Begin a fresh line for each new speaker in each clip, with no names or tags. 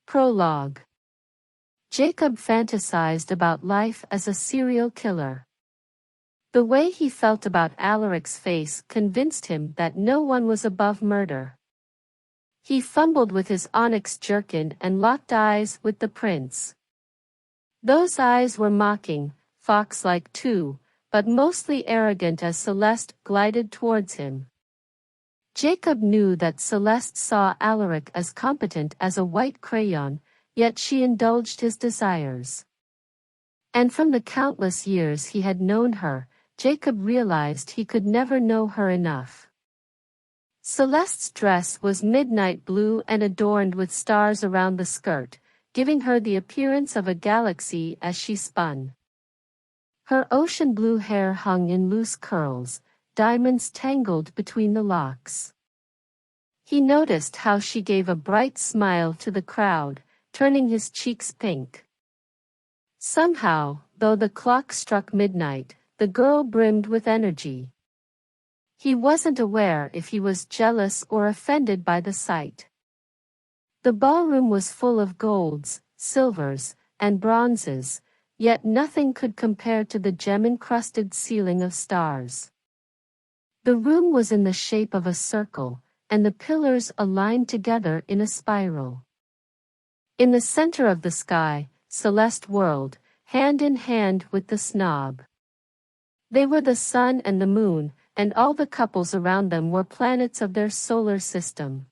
Prolog. Jacob fantasized about life as a serial killer. The way he felt about Alaric's face convinced him that no one was above murder. He fumbled with his onyx jerkin and locked eyes with the prince. Those eyes were mocking, fox-like too, but mostly arrogant as Celeste glided towards him. Jacob knew that Celeste saw Alaric as competent as a white crayon, yet she indulged his desires. And from the countless years he had known her, Jacob realized he could never know her enough. Celeste's dress was midnight blue and adorned with stars around the skirt, giving her the appearance of a galaxy as she spun. Her ocean blue hair hung in loose curls, diamonds tangled between the locks. He noticed how she gave a bright smile to the crowd, turning his cheeks pink. Somehow, though the clock struck midnight, the girl brimmed with energy. He wasn't aware if he was jealous or offended by the sight. The ballroom was full of golds, silvers, and bronzes, yet nothing could compare to the gem-encrusted ceiling of stars. The room was in the shape of a circle, and the pillars aligned together in a spiral. In the center of the sky, Celeste whirled, hand in hand with the snob. They were the sun and the moon, and all the couples around them were planets of their solar system.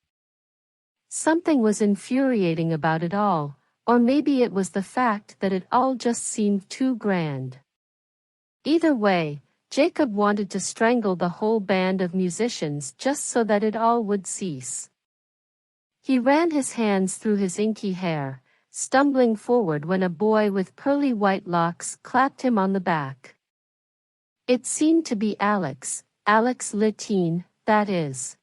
Something was infuriating about it all, or maybe it was the fact that it all just seemed too grand. Either way, Jacob wanted to strangle the whole band of musicians just so that it all would cease. He ran his hands through his inky hair, stumbling forward when a boy with pearly white locks clapped him on the back. It seemed to be Alex Littine, that is.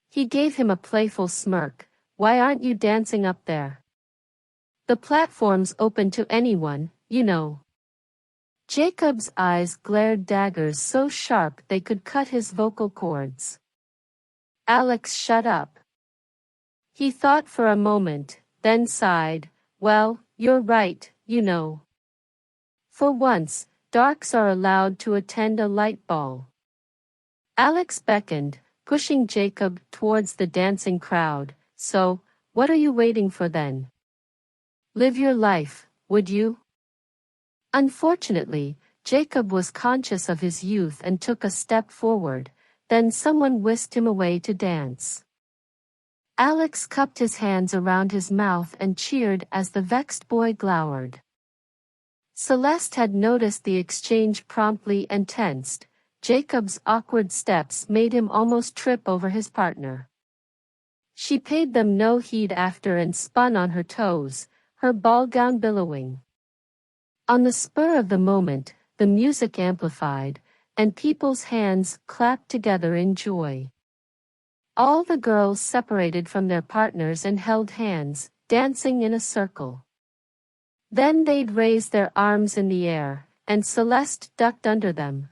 He gave him a playful smirk. "Why aren't you dancing up there? The platform's open to anyone, you know." Jacob's eyes glared daggers so sharp they could cut his vocal cords. "Alex, shut up." He thought for a moment, then sighed, "Well, you're right, you know. For once, darks are allowed to attend a light ball." Alex beckoned, pushing Jacob towards the dancing crowd. "So, what are you waiting for then? Live your life, would you?" Unfortunately, Jacob was conscious of his youth and took a step forward, then someone whisked him away to dance. Alex cupped his hands around his mouth and cheered as the vexed boy glowered. Celeste had noticed the exchange promptly and tensed. Jacob's awkward steps made him almost trip over his partner. She paid them no heed after and spun on her toes, her ball gown billowing. On the spur of the moment, the music amplified, and people's hands clapped together in joy. All the girls separated from their partners and held hands, dancing in a circle. Then they'd raise their arms in the air, and Celeste ducked under them.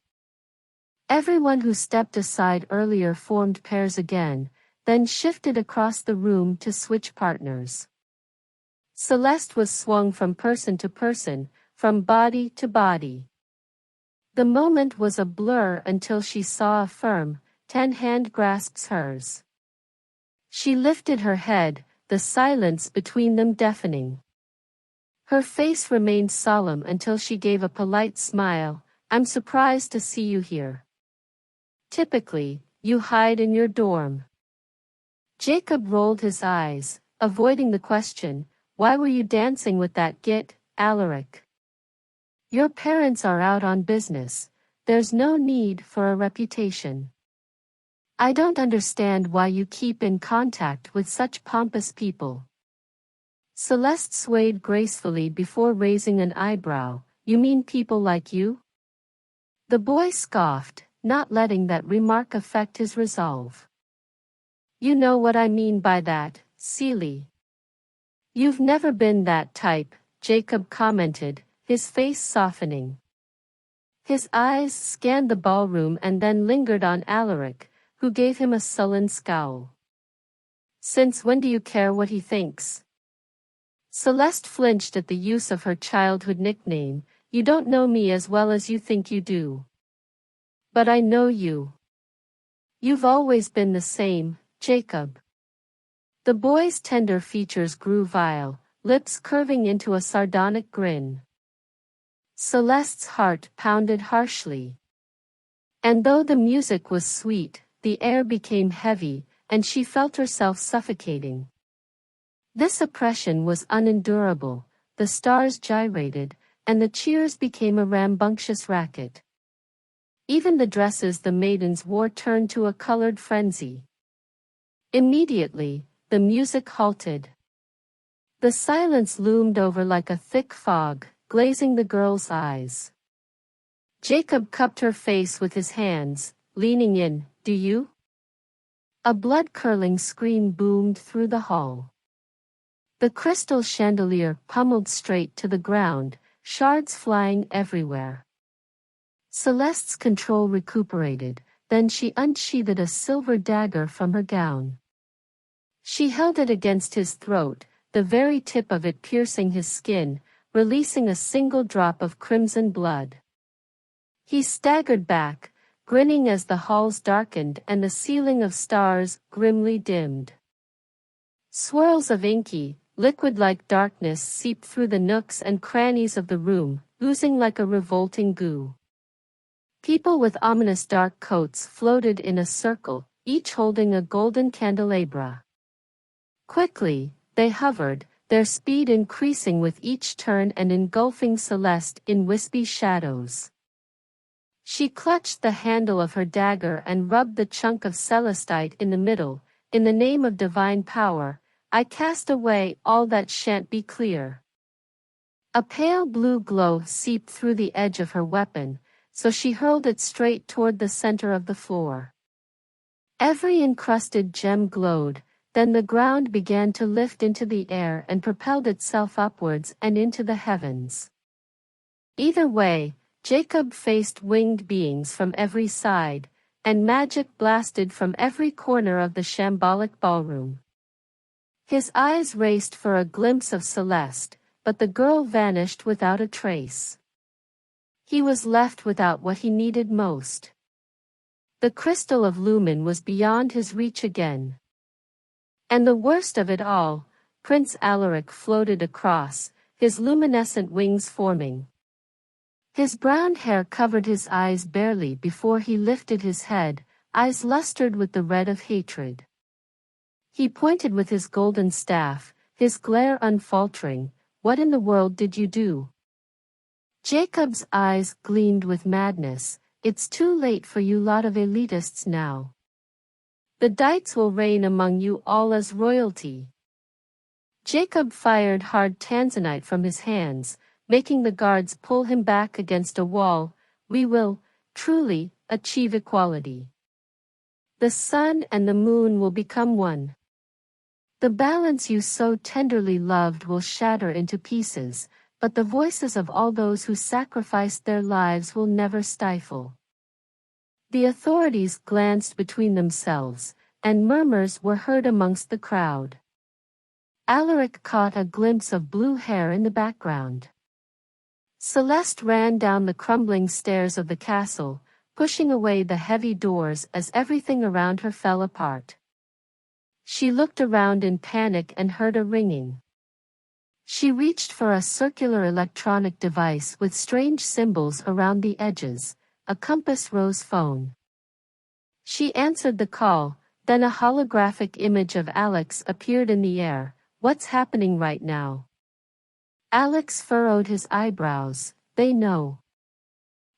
Everyone who stepped aside earlier formed pairs again, then shifted across the room to switch partners. Celeste was swung from person to person, from body to body. The moment was a blur until she saw a firm, 10-hand grasp hers. She lifted her head, the silence between them deafening. Her face remained solemn until she gave a polite smile. "I'm surprised to see you here. Typically, you hide in your dorm." Jacob rolled his eyes, avoiding the question, "Why were you dancing with that git, Alaric? Your parents are out on business. There's no need for a reputation. I don't understand why you keep in contact with such pompous people." Celeste swayed gracefully before raising an eyebrow. "You mean people like you?" The boy scoffed, not letting that remark affect his resolve. "You know what I mean by that, silly." "You've never been that type," Jacob commented, his face softening. His eyes scanned the ballroom and then lingered on Alaric, who gave him a sullen scowl. "Since when do you care what he thinks? Celeste flinched at the use of her childhood nickname. You don't know me as well as you think you do. But I know you. You've always been the same, Jacob. The boy's tender features grew vile, lips curving into a sardonic grin. Celeste's heart pounded harshly. And though the music was sweet, the air became heavy, and she felt herself suffocating. This oppression was unendurable, the stars gyrated, and the cheers became a rambunctious racket. Even the dresses the maidens wore turned to a colored frenzy. Immediately, the music halted. The silence loomed over like a thick fog, glazing the girl's eyes. Jacob cupped her face with his hands, leaning in. Do you? A blood-curdling scream boomed through the hall. The crystal chandelier pummeled straight to the ground, shards flying everywhere. Celeste's control recuperated, then she unsheathed a silver dagger from her gown. She held it against his throat, the very tip of it piercing his skin, releasing a single drop of crimson blood. He staggered back, grinning as the halls darkened and the ceiling of stars grimly dimmed. Swirls of inky, liquid-like darkness seeped through the nooks and crannies of the room, oozing like a revolting goo. People with ominous dark coats floated in a circle, each holding a golden candelabra. Quickly, they hovered, their speed increasing with each turn and engulfing Celeste in wispy shadows. She clutched the handle of her dagger and rubbed the chunk of celestite in the middle. In the name of divine power, I cast away all that shan't be clear. A pale blue glow seeped through the edge of her weapon, so she hurled it straight toward the center of the floor. Every encrusted gem glowed, then the ground began to lift into the air and propelled itself upwards and into the heavens. Either way, Jacob faced winged beings from every side, and magic blasted from every corner of the shambolic ballroom. His eyes raced for a glimpse of Celeste, but the girl vanished without a trace. He was left without what he needed most. The crystal of Lumen was beyond his reach again. And the worst of it all, Prince Alaric floated across, his luminescent wings forming. His brown hair covered his eyes barely before he lifted his head, eyes lustered with the red of hatred. He pointed with his golden staff, his glare unfaltering. What in the world did you do? Jacob's eyes gleamed with madness. It's too late for you lot of elitists now. The Dites will reign among you all as royalty. Jacob fired hard tanzanite from his hands, making the guards pull him back against a wall. We will, truly, achieve equality. The sun and the moon will become one. The balance you so tenderly loved will shatter into pieces, but the voices of all those who sacrificed their lives will never stifle. The authorities glanced between themselves, and murmurs were heard amongst the crowd. Alaric caught a glimpse of blue hair in the background. Celeste ran down the crumbling stairs of the castle, pushing away the heavy doors as everything around her fell apart. She looked around in panic and heard a ringing. She reached for a circular electronic device with strange symbols around the edges, a compass rose phone. She answered the call, then a holographic image of Alex appeared in the air. What's happening right now? Alex furrowed his eyebrows. They know.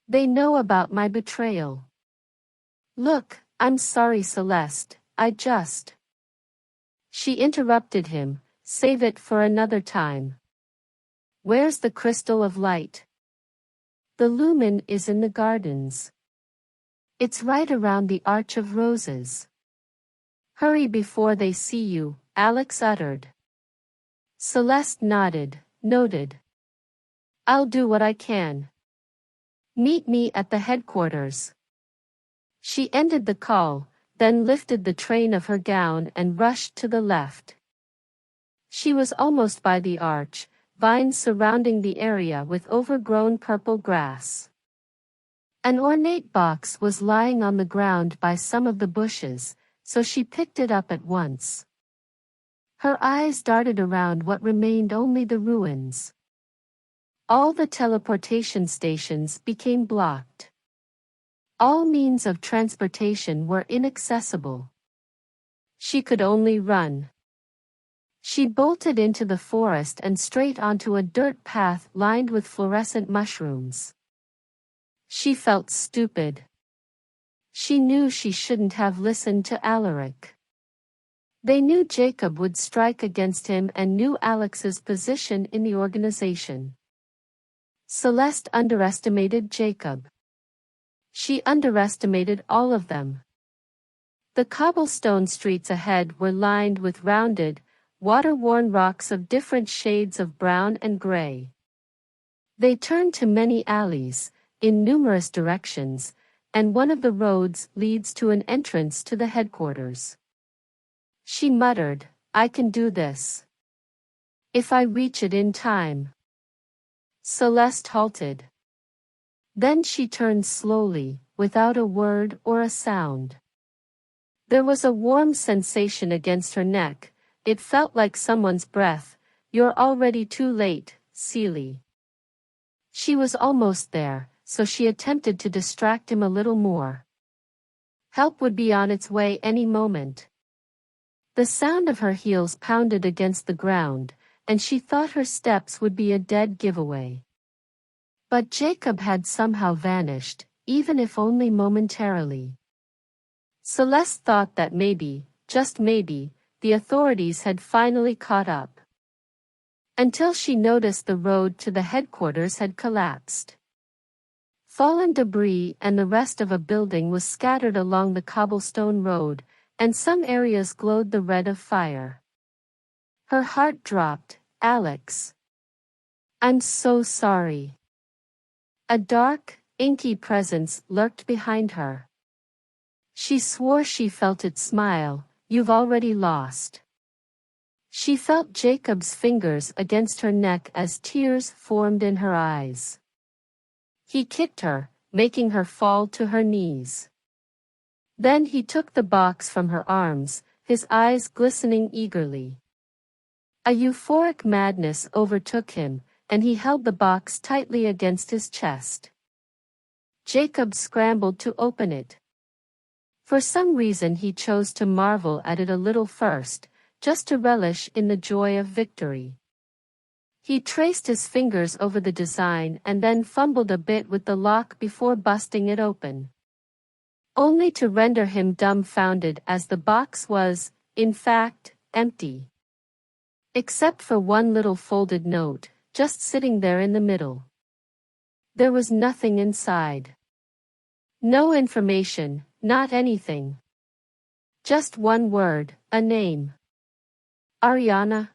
They know about my betrayal. Look, I'm sorry, Celeste, I just... She interrupted him. Save it for another time. Where's the crystal of light? The lumen is in the gardens. It's right around the Arch of Roses. Hurry before they see you, Alex uttered. Celeste nodded, noted. I'll do what I can. Meet me at the headquarters. She ended the call, then lifted the train of her gown and rushed to the left. She was almost by the arch, vines surrounding the area with overgrown purple grass. An ornate box was lying on the ground by some of the bushes, so she picked it up at once. Her eyes darted around what remained only the ruins. All the teleportation stations became blocked. All means of transportation were inaccessible. She could only run. She bolted into the forest and straight onto a dirt path lined with fluorescent mushrooms. She felt stupid. She knew she shouldn't have listened to Alaric. They knew Jacob would strike against him and knew Alex's position in the organization. Celeste underestimated Jacob. She underestimated all of them. The cobblestone streets ahead were lined with rounded, water-worn rocks of different shades of brown and gray. They turned to many alleys, in numerous directions, and one of the roads leads to an entrance to the headquarters. She muttered, "I can do this. If I reach it in time." Celeste halted. Then she turned slowly, without a word or a sound. There was a warm sensation against her neck. It felt like someone's breath. "You're already too late, Seely." She was almost there, so she attempted to distract him a little more. Help would be on its way any moment. The sound of her heels pounded against the ground, and she thought her steps would be a dead giveaway. But Jacob had somehow vanished, even if only momentarily. Celeste thought that maybe, just maybe, the authorities had finally caught up. Until she noticed the road to the headquarters had collapsed. Fallen debris and the rest of a building was scattered along the cobblestone road, and some areas glowed the red of fire. Her heart dropped. "Alex. I'm so sorry." A dark, inky presence lurked behind her. She swore she felt it smile. "You've already lost." She felt Jacob's fingers against her neck as tears formed in her eyes. He kicked her, making her fall to her knees. Then he took the box from her arms, his eyes glistening eagerly. A euphoric madness overtook him, and he held the box tightly against his chest. Jacob scrambled to open it. For some reason he chose to marvel at it a little first, just to relish in the joy of victory. He traced his fingers over the design and then fumbled a bit with the lock before busting it open. Only to render him dumbfounded as the box was, in fact, empty. Except for one little folded note, just sitting there in the middle. There was nothing inside. No information, not anything. Just one word, a name. Ariana.